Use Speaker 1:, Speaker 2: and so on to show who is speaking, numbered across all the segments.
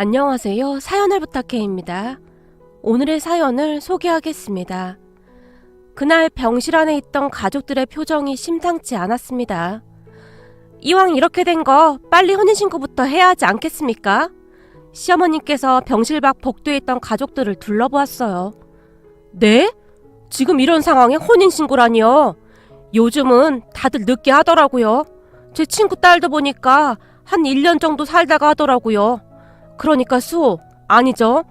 Speaker 1: 안녕하세요. 사연을 부탁해입니다. 오늘의 사연을 소개하겠습니다. 그날 병실 안에 있던 가족들의 표정이 심상치 않았습니다. 이왕 이렇게 된 거 빨리 혼인신고부터 해야 하지 않겠습니까? 시어머님께서 병실 밖 복도에 있던 가족들을 둘러보았어요. 네? 지금 이런 상황에 혼인신고라니요? 요즘은 다들 늦게 하더라고요. 제 친구 딸도 보니까 한 1년 정도 살다가 하더라고요. 그러니까 아니죠.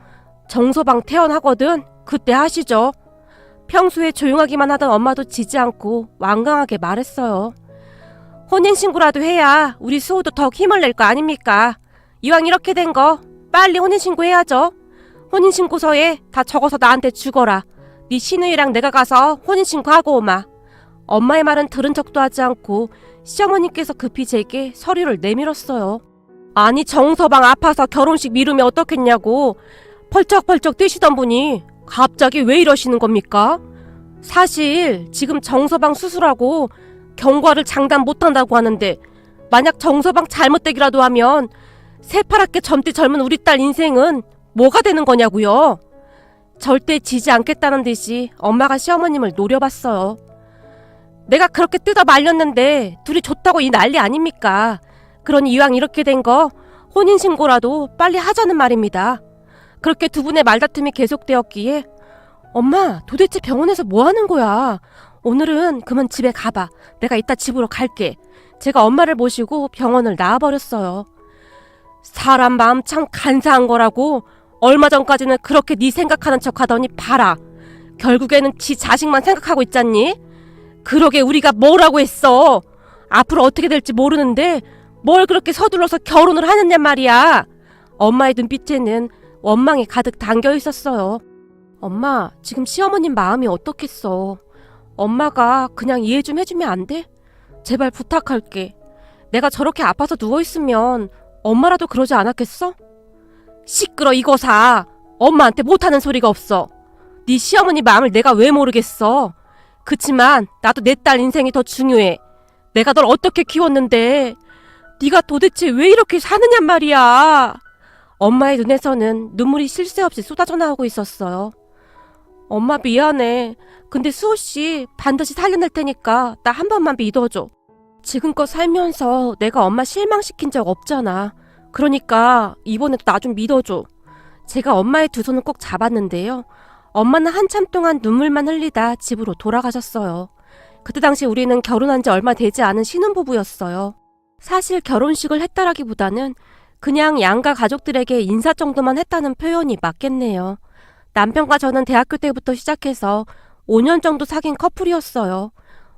Speaker 1: 정서방 태어나거든. 그때 하시죠. 평소에 조용하기만 하던 엄마도 지지 않고 완강하게 말했어요. 혼인신고라도 해야 우리 수호도 더 힘을 낼 거 아닙니까? 이왕 이렇게 된 거 빨리 혼인신고 해야죠. 혼인신고서에 다 적어서 나한테 주거라. 네 시누이랑 내가 가서 혼인신고하고 오마. 엄마의 말은 들은 척도 하지 않고 시어머니께서 급히 제게 서류를 내밀었어요. 아니 정서방 아파서 결혼식 미루면 어떻겠냐고 펄쩍펄쩍 뛰시던 분이 갑자기 왜 이러시는 겁니까? 사실 지금 정서방 수술하고 경과를 장담 못한다고 하는데 만약 정서방 잘못되기라도 하면 새파랗게 젊디 젊은 우리 딸 인생은 뭐가 되는 거냐고요. 절대 지지 않겠다는 듯이 엄마가 시어머님을 노려봤어요. 내가 그렇게 뜯어 말렸는데 둘이 좋다고 이 난리 아닙니까? 그러니 이왕 이렇게 된 거 혼인신고라도 빨리 하자는 말입니다. 그렇게 두 분의 말다툼이 계속되었기에 엄마 도대체 병원에서 뭐 하는 거야? 오늘은 그만 집에 가봐. 내가 이따 집으로 갈게. 제가 엄마를 모시고 병원을 나와버렸어요. 사람 마음 참 간사한 거라고. 얼마 전까지는 그렇게 네 생각하는 척 하더니 봐라. 결국에는 지 자식만 생각하고 있잖니? 그러게 우리가 뭐라고 했어. 앞으로 어떻게 될지 모르는데 뭘 그렇게 서둘러서 결혼을 하느냐 말이야. 엄마의 눈빛에는 원망이 가득 담겨 있었어요. 엄마, 지금 시어머님 마음이 어떻겠어. 엄마가 그냥 이해 좀 해주면 안 돼? 제발 부탁할게. 내가 저렇게 아파서 누워있으면 엄마라도 그러지 않았겠어? 시끄러 이거사. 엄마한테 못하는 소리가 없어. 네 시어머니 마음을 내가 왜 모르겠어. 그치만 나도 내 딸 인생이 더 중요해. 내가 널 어떻게 키웠는데 네가 도대체 왜 이렇게 사느냔 말이야. 엄마의 눈에서는 눈물이 쉴 새 없이 쏟아져 나오고 있었어요. 엄마 미안해. 근데 수호씨 반드시 살려낼 테니까 나 한 번만 믿어줘. 지금껏 살면서 내가 엄마 실망시킨 적 없잖아. 그러니까 이번에도 나 좀 믿어줘. 제가 엄마의 두 손을 꼭 잡았는데요. 엄마는 한참 동안 눈물만 흘리다 집으로 돌아가셨어요. 그때 당시 우리는 결혼한 지 얼마 되지 않은 신혼부부였어요. 사실 결혼식을 했다라기보다는 그냥 양가 가족들에게 인사 정도만 했다는 표현이 맞겠네요. 남편과 저는 대학교 때부터 시작해서 5년 정도 사귄 커플이었어요.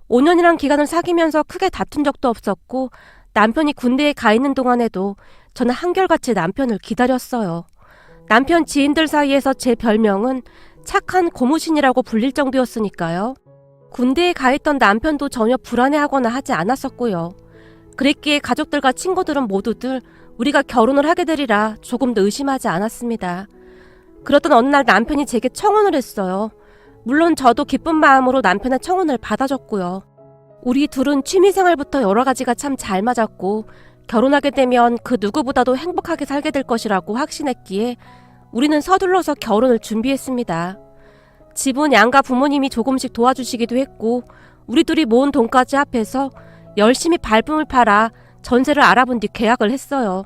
Speaker 1: 5년이란 기간을 사귀면서 크게 다툰 적도 없었고 남편이 군대에 가 있는 동안에도 저는 한결같이 남편을 기다렸어요. 남편 지인들 사이에서 제 별명은 착한 고무신이라고 불릴 정도였으니까요. 군대에 가 있던 남편도 전혀 불안해하거나 하지 않았었고요. 그랬기에 가족들과 친구들은 모두들 우리가 결혼을 하게 되리라 조금도 의심하지 않았습니다. 그러던 어느 날 남편이 제게 청혼을 했어요. 물론 저도 기쁜 마음으로 남편의 청혼을 받아줬고요. 우리 둘은 취미생활부터 여러 가지가 참 잘 맞았고 결혼하게 되면 그 누구보다도 행복하게 살게 될 것이라고 확신했기에 우리는 서둘러서 결혼을 준비했습니다. 집은 양가 부모님이 조금씩 도와주시기도 했고 우리 둘이 모은 돈까지 합해서 열심히 발품을 팔아 전세를 알아본 뒤 계약을 했어요.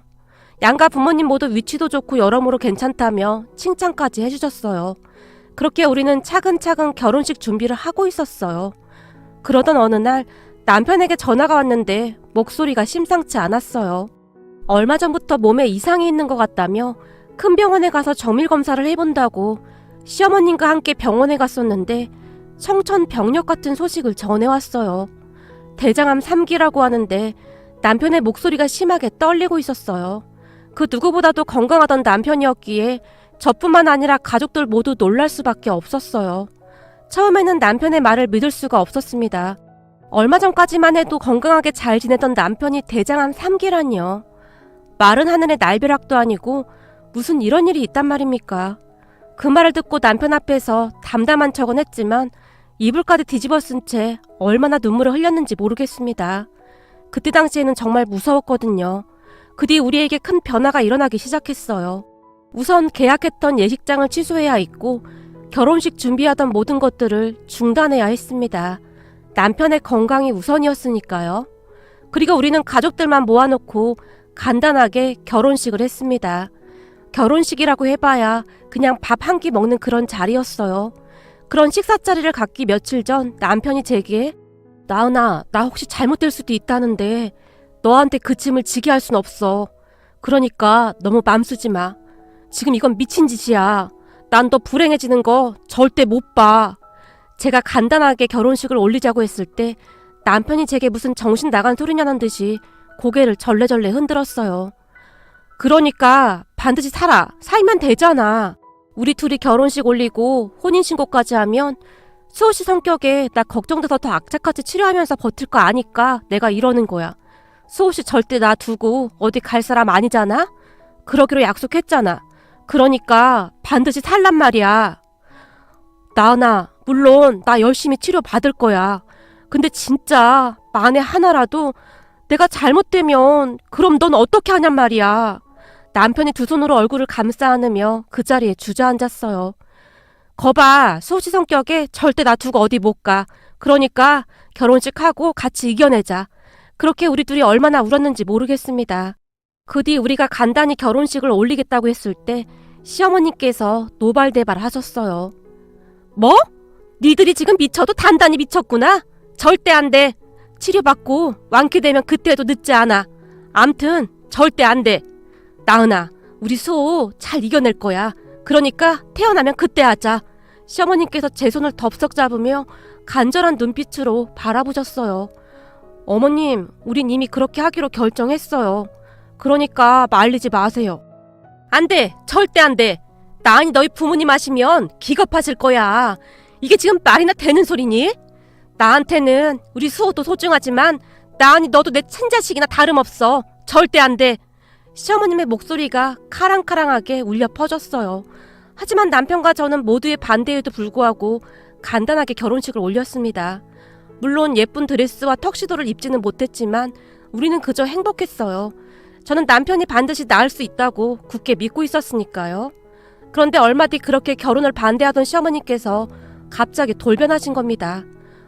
Speaker 1: 양가 부모님 모두 위치도 좋고 여러모로 괜찮다며 칭찬까지 해주셨어요. 그렇게 우리는 차근차근 결혼식 준비를 하고 있었어요. 그러던 어느 날 남편에게 전화가 왔는데 목소리가 심상치 않았어요. 얼마 전부터 몸에 이상이 있는 것 같다며 큰 병원에 가서 정밀 검사를 해본다고 시어머님과 함께 병원에 갔었는데 청천벽력 같은 소식을 전해왔어요. 대장암 3기라고 하는데 남편의 목소리가 심하게 떨리고 있었어요. 그 누구보다도 건강하던 남편이었기에 저뿐만 아니라 가족들 모두 놀랄 수밖에 없었어요. 처음에는 남편의 말을 믿을 수가 없었습니다. 얼마 전까지만 해도 건강하게 잘 지내던 남편이 대장암 3기라니요. 마른 하늘의 날벼락도 아니고 무슨 이런 일이 있단 말입니까? 그 말을 듣고 남편 앞에서 담담한 척은 했지만 이불까지 뒤집어 쓴 채 얼마나 눈물을 흘렸는지 모르겠습니다. 그때 당시에는 정말 무서웠거든요. 그 뒤 우리에게 큰 변화가 일어나기 시작했어요. 우선 계약했던 예식장을 취소해야 했고 결혼식 준비하던 모든 것들을 중단해야 했습니다. 남편의 건강이 우선이었으니까요. 그리고 우리는 가족들만 모아놓고 간단하게 결혼식을 했습니다. 결혼식이라고 해봐야 그냥 밥 한 끼 먹는 그런 자리였어요. 그런 식사 자리를 갖기 며칠 전 남편이 제게 나은아, 나 혹시 잘못될 수도 있다는데 너한테 그 짐을 지게 할 순 없어. 그러니까 너무 맘 쓰지 마. 지금 이건 미친 짓이야. 난 너 불행해지는 거 절대 못 봐. 제가 간단하게 결혼식을 올리자고 했을 때 남편이 제게 무슨 정신 나간 소리냐는 듯이 고개를 절레절레 흔들었어요. 그러니까 반드시 살면 되잖아. 우리 둘이 결혼식 올리고 혼인신고까지 하면 수호씨 성격에 나 걱정돼서 더 악착같이 치료하면서 버틸 거 아니까 내가 이러는 거야. 수호씨 절대 나 두고 어디 갈 사람 아니잖아? 그러기로 약속했잖아. 그러니까 반드시 살란 말이야. 나은아, 물론 나 열심히 치료 받을 거야. 근데 진짜 만에 하나라도 내가 잘못되면 그럼 넌 어떻게 하냔 말이야. 남편이 두 손으로 얼굴을 감싸 안으며 그 자리에 주저앉았어요. 거봐, 수호씨 성격에 절대 나 두고 어디 못 가. 그러니까 결혼식 하고 같이 이겨내자. 그렇게 우리 둘이 얼마나 울었는지 모르겠습니다. 그 뒤 우리가 간단히 결혼식을 올리겠다고 했을 때 시어머님께서 노발대발 하셨어요. 뭐? 니들이 지금 미쳐도 단단히 미쳤구나? 절대 안 돼. 치료받고 완쾌되면 그때도 늦지 않아. 암튼 절대 안 돼. 나은아, 우리 수호 잘 이겨낼 거야. 그러니까 태어나면 그때 하자. 시어머님께서 제 손을 덥석 잡으며 간절한 눈빛으로 바라보셨어요. 어머님, 우린 이미 그렇게 하기로 결정했어요. 그러니까 말리지 마세요. 안 돼! 절대 안 돼! 나은이 너희 부모님 하시면 기겁하실 거야. 이게 지금 말이나 되는 소리니? 나한테는 우리 수호도 소중하지만 나은이 너도 내 친자식이나 다름없어. 절대 안 돼! 시어머님의 목소리가 카랑카랑하게 울려 퍼졌어요. 하지만 남편과 저는 모두의 반대에도 불구하고 간단하게 결혼식을 올렸습니다. 물론 예쁜 드레스와 턱시도를 입지는 못했지만 우리는 그저 행복했어요. 저는 남편이 반드시 낳을 수 있다고 굳게 믿고 있었으니까요. 그런데 얼마 뒤 그렇게 결혼을 반대하던 시어머니께서 갑자기 돌변하신 겁니다.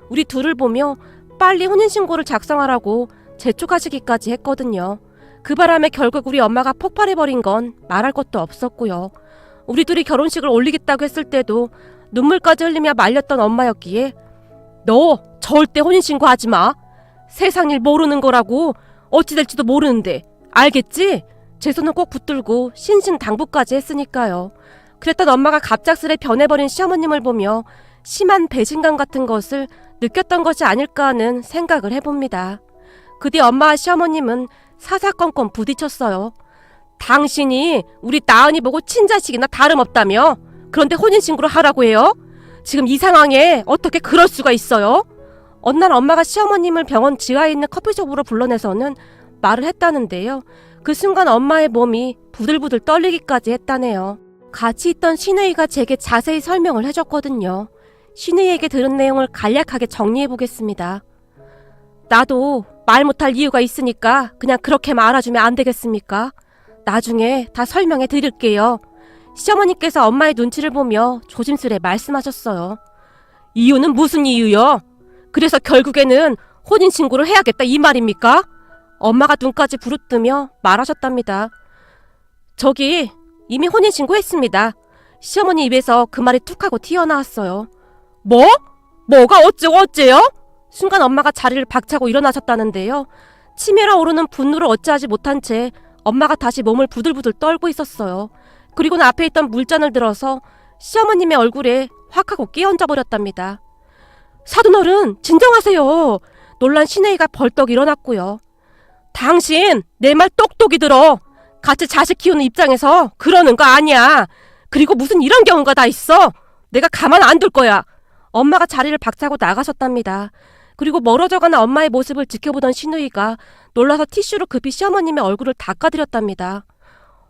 Speaker 1: 우리 둘을 보며 빨리 혼인신고를 작성하라고 재촉하시기까지 했거든요. 그 바람에 결국 우리 엄마가 폭발해버린 건 말할 것도 없었고요. 우리 둘이 결혼식을 올리겠다고 했을 때도 눈물까지 흘리며 말렸던 엄마였기에 너 절대 혼인신고 하지 마. 세상 일 모르는 거라고. 어찌 될지도 모르는데. 알겠지? 제 손을 꼭 붙들고 신신당부까지 했으니까요. 그랬던 엄마가 갑작스레 변해버린 시어머님을 보며 심한 배신감 같은 것을 느꼈던 것이 아닐까 하는 생각을 해봅니다. 그 뒤 엄마와 시어머님은 사사건건 부딪혔어요. 당신이 우리 나은이 보고 친자식이나 다름없다며? 그런데 혼인신고를 하라고 해요? 지금 이 상황에 어떻게 그럴 수가 있어요? 어느 날 엄마가 시어머님을 병원 지하에 있는 커피숍으로 불러내서는 말을 했다는데요. 그 순간 엄마의 몸이 부들부들 떨리기까지 했다네요. 같이 있던 신우이가 제게 자세히 설명을 해줬거든요. 신우이에게 들은 내용을 간략하게 정리해보겠습니다. 나도 말 못할 이유가 있으니까 그냥 그렇게만 알아주면 안 되겠습니까? 나중에 다 설명해 드릴게요. 시어머니께서 엄마의 눈치를 보며 조심스레 말씀하셨어요. 이유는 무슨 이유요? 그래서 결국에는 혼인신고를 해야겠다 이 말입니까? 엄마가 눈까지 부릅뜨며 말하셨답니다. 저기 이미 혼인신고했습니다. 시어머니 입에서 그 말이 툭 하고 튀어나왔어요. 뭐? 뭐가 어째고 어째요? 순간 엄마가 자리를 박차고 일어나셨다는데요. 치밀어 오르는 분노를 어찌하지 못한 채 엄마가 다시 몸을 부들부들 떨고 있었어요. 그리고는 앞에 있던 물잔을 들어서 시어머님의 얼굴에 확 하고 끼얹어 버렸답니다. 사돈어른 진정하세요. 놀란 신혜이가 벌떡 일어났고요. 당신 내 말 똑똑히 들어. 같이 자식 키우는 입장에서 그러는 거 아니야. 그리고 무슨 이런 경우가 다 있어. 내가 가만 안 둘 거야. 엄마가 자리를 박차고 나가셨답니다. 그리고 멀어져가는 엄마의 모습을 지켜보던 신우이가 놀라서 티슈로 급히 시어머님의 얼굴을 닦아드렸답니다.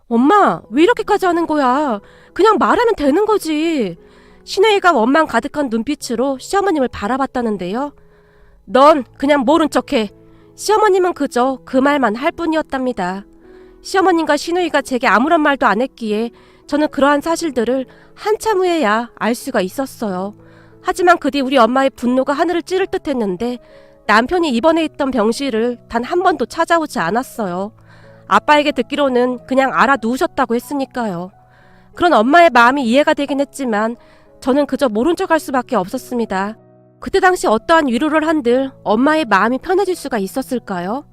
Speaker 1: 엄마, 왜 이렇게까지 하는 거야? 그냥 말하면 되는 거지. 신우이가 원망 가득한 눈빛으로 시어머님을 바라봤다는데요. 넌 그냥 모른 척해. 시어머님은 그저 그 말만 할 뿐이었답니다. 시어머님과 신우이가 제게 아무런 말도 안 했기에 저는 그러한 사실들을 한참 후에야 알 수가 있었어요. 하지만 그 뒤 우리 엄마의 분노가 하늘을 찌를 듯 했는데 남편이 입원해 있던 병실을 단 한 번도 찾아오지 않았어요. 아빠에게 듣기로는 그냥 알아누우셨다고 했으니까요. 그런 엄마의 마음이 이해가 되긴 했지만 저는 그저 모른 척할 수밖에 없었습니다. 그때 당시 어떠한 위로를 한들 엄마의 마음이 편해질 수가 있었을까요?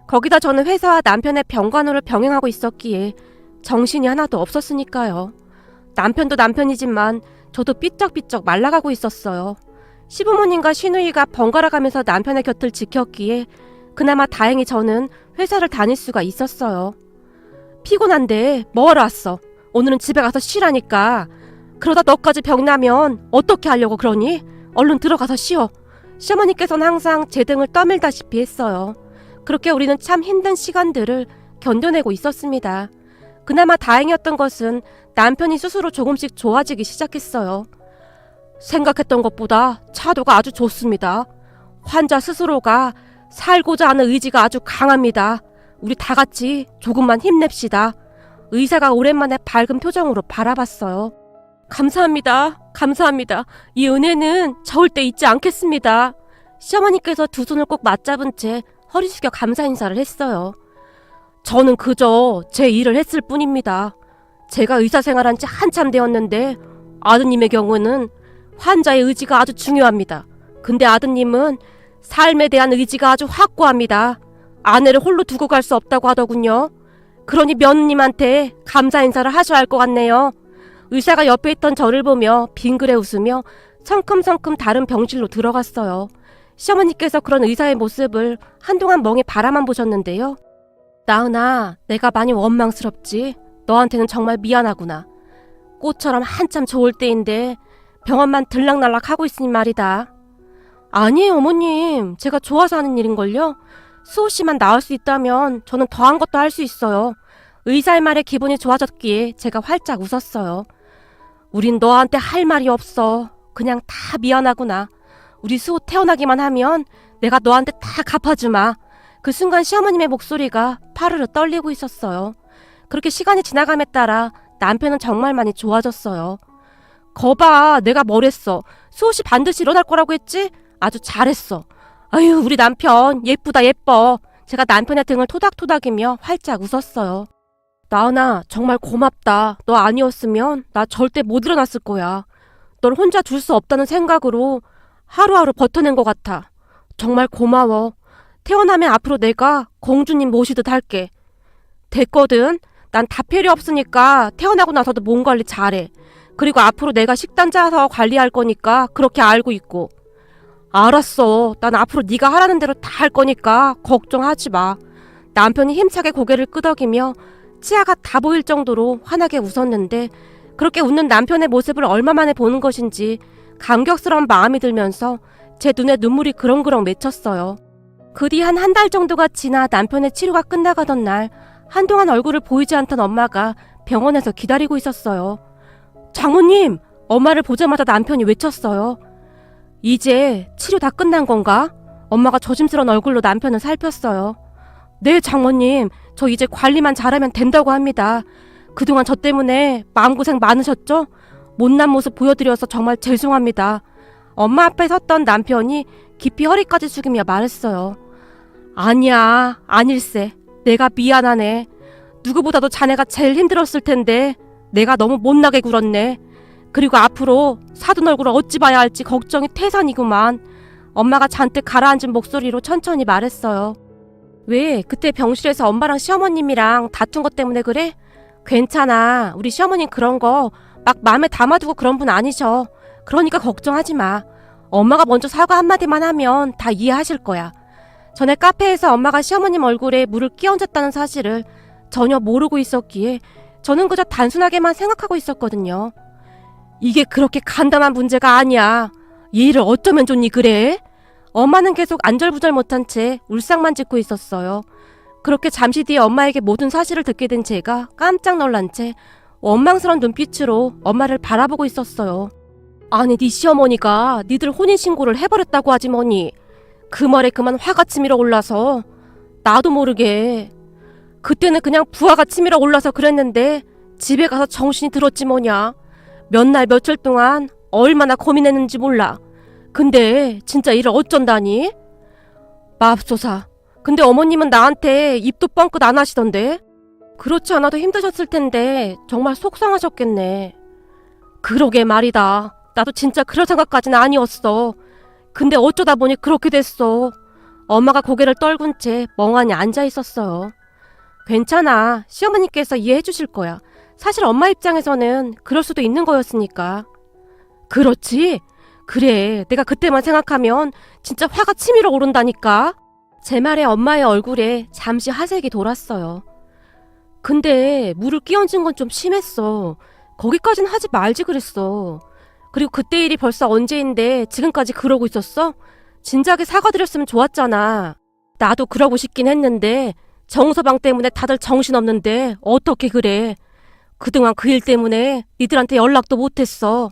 Speaker 1: 거기다 저는 회사와 남편의 병간호를 병행하고 있었기에 정신이 하나도 없었으니까요. 남편도 남편이지만 저도 삐쩍삐쩍 말라가고 있었어요. 시부모님과 시누이가 번갈아 가면서 남편의 곁을 지켰기에 그나마 다행히 저는 회사를 다닐 수가 있었어요. 피곤한데 뭐하러 왔어? 오늘은 집에 가서 쉬라니까. 그러다 너까지 병나면 어떻게 하려고 그러니? 얼른 들어가서 쉬어. 시어머니께서는 항상 제 등을 떠밀다시피 했어요. 그렇게 우리는 참 힘든 시간들을 견뎌내고 있었습니다. 그나마 다행이었던 것은 남편이 스스로 조금씩 좋아지기 시작했어요. 생각했던 것보다 차도가 아주 좋습니다. 환자 스스로가 살고자 하는 의지가 아주 강합니다. 우리 다 같이 조금만 힘냅시다. 의사가 오랜만에 밝은 표정으로 바라봤어요. 감사합니다. 감사합니다. 이 은혜는 절대 잊지 않겠습니다. 시어머니께서 두 손을 꼭 맞잡은 채 허리 숙여 감사 인사를 했어요. 저는 그저 제 일을 했을 뿐입니다. 제가 의사 생활한 지 한참 되었는데 아드님의 경우는 환자의 의지가 아주 중요합니다. 근데 아드님은 삶에 대한 의지가 아주 확고합니다. 아내를 홀로 두고 갈 수 없다고 하더군요. 그러니 며느님한테 감사 인사를 하셔야 할 것 같네요. 의사가 옆에 있던 저를 보며 빙그레 웃으며 성큼성큼 다른 병실로 들어갔어요. 시어머니께서 그런 의사의 모습을 한동안 멍에 바라만 보셨는데요. 나은아, 내가 많이 원망스럽지? 너한테는 정말 미안하구나. 꽃처럼 한참 좋을 때인데 병원만 들락날락 하고 있으니 말이다. 아니에요, 어머님. 제가 좋아서 하는 일인걸요. 수호 씨만 나을 수 있다면 저는 더한 것도 할 수 있어요. 의사의 말에 기분이 좋아졌기에 제가 활짝 웃었어요. 우린 너한테 할 말이 없어. 그냥 다 미안하구나. 우리 수호 태어나기만 하면 내가 너한테 다 갚아주마. 그 순간 시어머님의 목소리가 파르르 떨리고 있었어요. 그렇게 시간이 지나감에 따라 남편은 정말 많이 좋아졌어요. 거봐, 내가 뭐랬어. 수호 씨 반드시 일어날 거라고 했지? 아주 잘했어. 아유, 우리 남편 예쁘다 예뻐. 제가 남편의 등을 토닥토닥이며 활짝 웃었어요. 나은아, 정말 고맙다. 너 아니었으면 나 절대 못 일어났을 거야. 널 혼자 둘 수 없다는 생각으로 하루하루 버텨낸 것 같아. 정말 고마워. 태어나면 앞으로 내가 공주님 모시듯 할게. 됐거든. 난 다 필요 없으니까 태어나고 나서도 몸 관리 잘해. 그리고 앞으로 내가 식단 짜서 관리할 거니까 그렇게 알고 있고. 알았어. 난 앞으로 네가 하라는 대로 다 할 거니까 걱정하지 마. 남편이 힘차게 고개를 끄덕이며 치아가 다 보일 정도로 환하게 웃었는데 그렇게 웃는 남편의 모습을 얼마 만에 보는 것인지 감격스러운 마음이 들면서 제 눈에 눈물이 그렁그렁 맺혔어요. 그 뒤 한 달 정도가 지나 남편의 치료가 끝나가던 날 한동안 얼굴을 보이지 않던 엄마가 병원에서 기다리고 있었어요. 장모님! 엄마를 보자마자 남편이 외쳤어요. 이제 치료 다 끝난 건가? 엄마가 조심스러운 얼굴로 남편을 살폈어요. 네, 장모님. 저 이제 관리만 잘하면 된다고 합니다. 그동안 저 때문에 마음고생 많으셨죠? 못난 모습 보여드려서 정말 죄송합니다. 엄마 앞에 섰던 남편이 깊이 허리까지 숙이며 말했어요. 아니야, 아닐세. 내가 미안하네. 누구보다도 자네가 제일 힘들었을 텐데 내가 너무 못나게 굴었네. 그리고 앞으로 사돈 얼굴을 어찌 봐야 할지 걱정이 태산이구만. 엄마가 잔뜩 가라앉은 목소리로 천천히 말했어요. 왜 그때 병실에서 엄마랑 시어머님이랑 다툰 것 때문에 그래? 괜찮아. 우리 시어머님 그런 거 막 마음에 담아두고 그런 분 아니셔. 그러니까 걱정하지 마. 엄마가 먼저 사과 한마디만 하면 다 이해하실 거야. 전에 카페에서 엄마가 시어머님 얼굴에 물을 끼얹었다는 사실을 전혀 모르고 있었기에 저는 그저 단순하게만 생각하고 있었거든요. 이게 그렇게 간단한 문제가 아니야. 이 일을 어쩌면 좋니 그래? 엄마는 계속 안절부절 못한 채 울상만 짓고 있었어요. 그렇게 잠시 뒤에 엄마에게 모든 사실을 듣게 된 제가 깜짝 놀란 채 원망스러운 눈빛으로 엄마를 바라보고 있었어요. 아니, 네 시어머니가 니들 혼인신고를 해버렸다고 하지 뭐니. 그 말에 그만 화가 치밀어 올라서 나도 모르게. 그때는 그냥 부하가 치밀어 올라서 그랬는데 집에 가서 정신이 들었지 뭐냐. 몇 날 며칠 동안 얼마나 고민했는지 몰라. 근데 진짜 일을 어쩐다니? 맙소사. 근데 어머님은 나한테 입도 뻥끗 안 하시던데? 그렇지 않아도 힘드셨을 텐데 정말 속상하셨겠네. 그러게 말이다. 나도 진짜 그럴 생각까지는 아니었어. 근데 어쩌다 보니 그렇게 됐어. 엄마가 고개를 떨군 채 멍하니 앉아 있었어요. 괜찮아. 시어머니께서 이해해 주실 거야. 사실 엄마 입장에서는 그럴 수도 있는 거였으니까. 그렇지? 그래. 내가 그때만 생각하면 진짜 화가 치밀어 오른다니까. 제 말에 엄마의 얼굴에 잠시 화색이 돌았어요. 근데 물을 끼얹은 건 좀 심했어. 거기까진 하지 말지 그랬어. 그리고 그때 일이 벌써 언제인데 지금까지 그러고 있었어? 진작에 사과드렸으면 좋았잖아. 나도 그러고 싶긴 했는데 정서방 때문에 다들 정신없는데 어떻게 그래. 그동안 그 일 때문에 니들한테 연락도 못했어.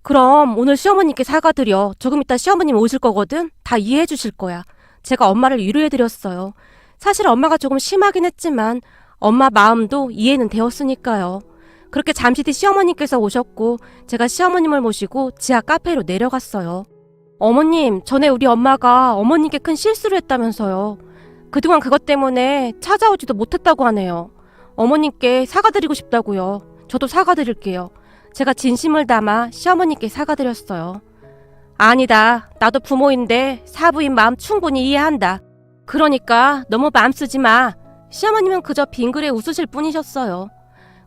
Speaker 1: 그럼 오늘 시어머님께 사과드려. 조금 이따 시어머님 오실 거거든. 다 이해해 주실 거야. 제가 엄마를 위로해드렸어요. 사실 엄마가 조금 심하긴 했지만 엄마 마음도 이해는 되었으니까요. 그렇게 잠시 뒤 시어머님께서 오셨고 제가 시어머님을 모시고 지하 카페로 내려갔어요. 어머님, 전에 우리 엄마가 어머님께 큰 실수를 했다면서요. 그동안 그것 때문에 찾아오지도 못했다고 하네요. 어머님께 사과드리고 싶다고요. 저도 사과드릴게요. 제가 진심을 담아 시어머님께 사과드렸어요. 아니다. 나도 부모인데 사부인 마음 충분히 이해한다. 그러니까 너무 마음 쓰지 마. 시어머님은 그저 빙그레 웃으실 뿐이셨어요.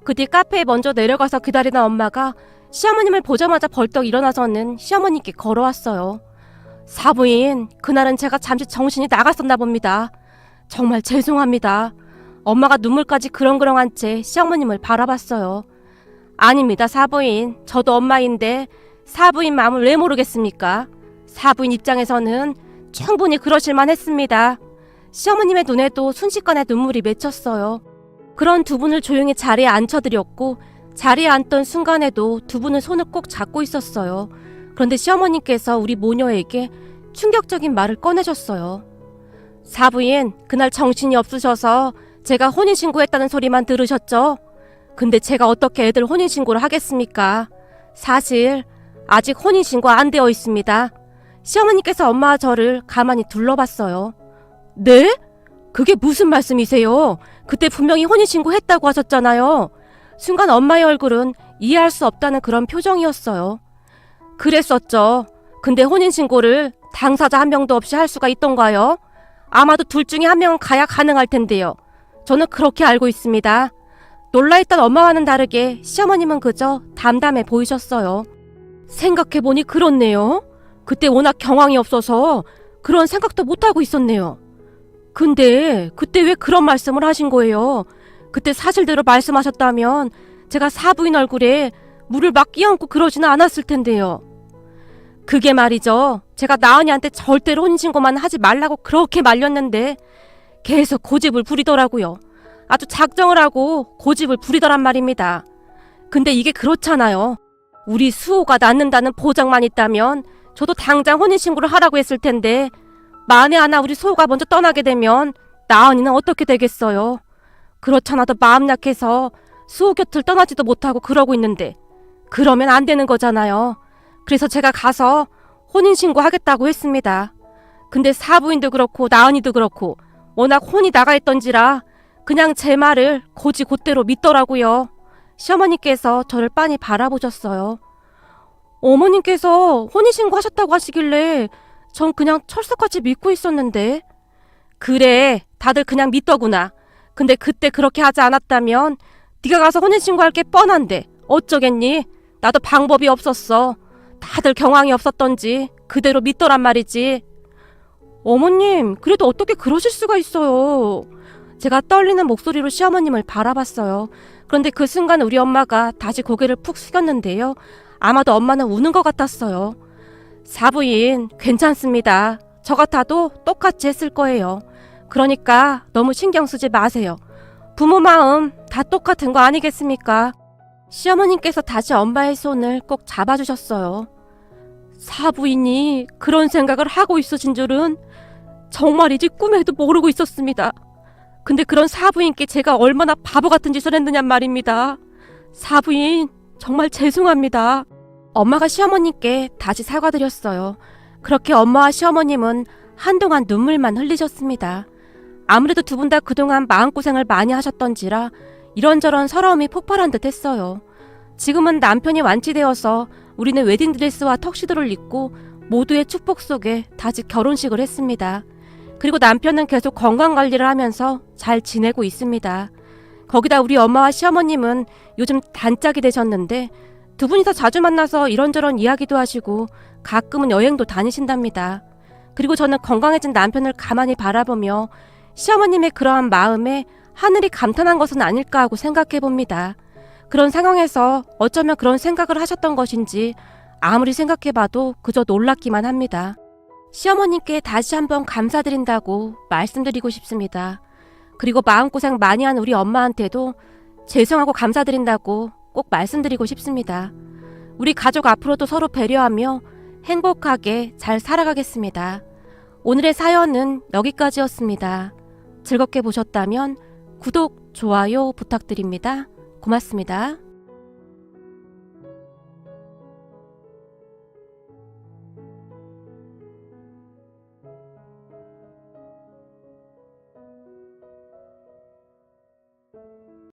Speaker 1: 그 뒤 카페에 먼저 내려가서 기다리던 엄마가 시어머님을 보자마자 벌떡 일어나서는 시어머님께 걸어왔어요. 사부인, 그날은 제가 잠시 정신이 나갔었나 봅니다. 정말 죄송합니다. 엄마가 눈물까지 그렁그렁한 채 시어머님을 바라봤어요. 아닙니다, 사부인. 저도 엄마인데 사부인 마음을 왜 모르겠습니까? 사부인 입장에서는 충분히 그러실만 했습니다. 시어머님의 눈에도 순식간에 눈물이 맺혔어요. 그런 두 분을 조용히 자리에 앉혀드렸고 자리에 앉던 순간에도 두 분은 손을 꼭 잡고 있었어요. 그런데 시어머님께서 우리 모녀에게 충격적인 말을 꺼내셨어요. 사부인, 그날 정신이 없으셔서 제가 혼인신고했다는 소리만 들으셨죠? 근데 제가 어떻게 애들 혼인신고를 하겠습니까? 사실 아직 혼인신고 안 되어 있습니다. 시어머니께서 엄마와 저를 가만히 둘러봤어요. 네? 그게 무슨 말씀이세요? 그때 분명히 혼인신고 했다고 하셨잖아요. 순간 엄마의 얼굴은 이해할 수 없다는 그런 표정이었어요. 그랬었죠. 근데 혼인신고를 당사자 한 명도 없이 할 수가 있던가요? 아마도 둘 중에 한 명은 가야 가능할 텐데요. 저는 그렇게 알고 있습니다. 놀라있던 엄마와는 다르게 시어머님은 그저 담담해 보이셨어요. 생각해보니 그렇네요. 그때 워낙 경황이 없어서 그런 생각도 못하고 있었네요. 근데 그때 왜 그런 말씀을 하신 거예요? 그때 사실대로 말씀하셨다면 제가 사부인 얼굴에 물을 막 끼얹고 그러지는 않았을 텐데요. 그게 말이죠. 제가 나은이한테 절대로 혼인신고만 하지 말라고 그렇게 말렸는데 계속 고집을 부리더라고요. 아주 작정을 하고 고집을 부리더란 말입니다. 근데 이게 그렇잖아요. 우리 수호가 낳는다는 보장만 있다면 저도 당장 혼인신고를 하라고 했을 텐데 만에 하나 우리 수호가 먼저 떠나게 되면 나은이는 어떻게 되겠어요? 그렇잖아도 마음 약해서 수호 곁을 떠나지도 못하고 그러고 있는데 그러면 안 되는 거잖아요. 그래서 제가 가서 혼인신고 하겠다고 했습니다. 근데 사부인도 그렇고 나은이도 그렇고 워낙 혼이 나가 있던지라 그냥 제 말을 곧이곧대로 믿더라고요. 시어머니께서 저를 빤히 바라보셨어요. 어머님께서 혼인신고 하셨다고 하시길래 전 그냥 철석같이 믿고 있었는데. 그래, 다들 그냥 믿더구나. 근데 그때 그렇게 하지 않았다면 네가 가서 혼인신고할 게 뻔한데 어쩌겠니? 나도 방법이 없었어. 다들 경황이 없었던지 그대로 믿더란 말이지. 어머님, 그래도 어떻게 그러실 수가 있어요. 제가 떨리는 목소리로 시어머님을 바라봤어요. 그런데 그 순간 우리 엄마가 다시 고개를 푹 숙였는데요. 아마도 엄마는 우는 것 같았어요. 사부인, 괜찮습니다. 저 같아도 똑같이 했을 거예요. 그러니까 너무 신경 쓰지 마세요. 부모 마음 다 똑같은 거 아니겠습니까? 시어머님께서 다시 엄마의 손을 꼭 잡아주셨어요. 사부인이 그런 생각을 하고 있으신 줄은 정말이지 꿈에도 모르고 있었습니다. 근데 그런 사부인께 제가 얼마나 바보 같은 짓을 했느냔 말입니다. 사부인, 정말 죄송합니다. 엄마가 시어머님께 다시 사과드렸어요. 그렇게 엄마와 시어머님은 한동안 눈물만 흘리셨습니다. 아무래도 두 분 다 그동안 마음고생을 많이 하셨던지라 이런저런 서러움이 폭발한 듯 했어요. 지금은 남편이 완치되어서 우리는 웨딩드레스와 턱시도를 입고 모두의 축복 속에 다시 결혼식을 했습니다. 그리고 남편은 계속 건강관리를 하면서 잘 지내고 있습니다. 거기다 우리 엄마와 시어머님은 요즘 단짝이 되셨는데 두 분이서 자주 만나서 이런저런 이야기도 하시고 가끔은 여행도 다니신답니다. 그리고 저는 건강해진 남편을 가만히 바라보며 시어머님의 그러한 마음에 하늘이 감탄한 것은 아닐까 하고 생각해 봅니다. 그런 상황에서 어쩌면 그런 생각을 하셨던 것인지 아무리 생각해봐도 그저 놀랍기만 합니다. 시어머님께 다시 한번 감사드린다고 말씀드리고 싶습니다. 그리고 마음고생 많이 한 우리 엄마한테도 죄송하고 감사드린다고 꼭 말씀드리고 싶습니다. 우리 가족 앞으로도 서로 배려하며 행복하게 잘 살아가겠습니다. 오늘의 사연은 여기까지였습니다. 즐겁게 보셨다면 구독, 좋아요 부탁드립니다. 고맙습니다.